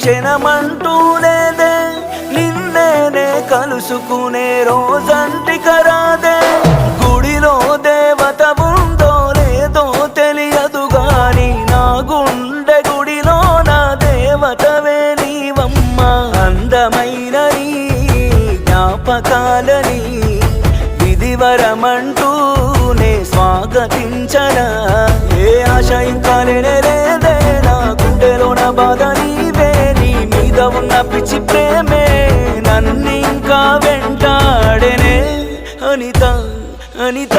క్షణమంటూ లేదే నిన్నేనే కలుసుకునే రోజంటిక రాదే గుడిలో దేవత ఉందో లేదో తెలియదు గాని నా గుండె గుడిలో నా దేవతవే నీవమ్మ అందమైన నీ జ్ఞాపకాలని విధివరమంటూ నే స్వాగతించనా ఏ ఆశ ఇంకా లేదే నా గుండెలో నా బాధ నీవే నీ మీద ఉన్న పిచ్చి ప్రేమే నన్నింకా వెంటాడెనే అనిత అనిత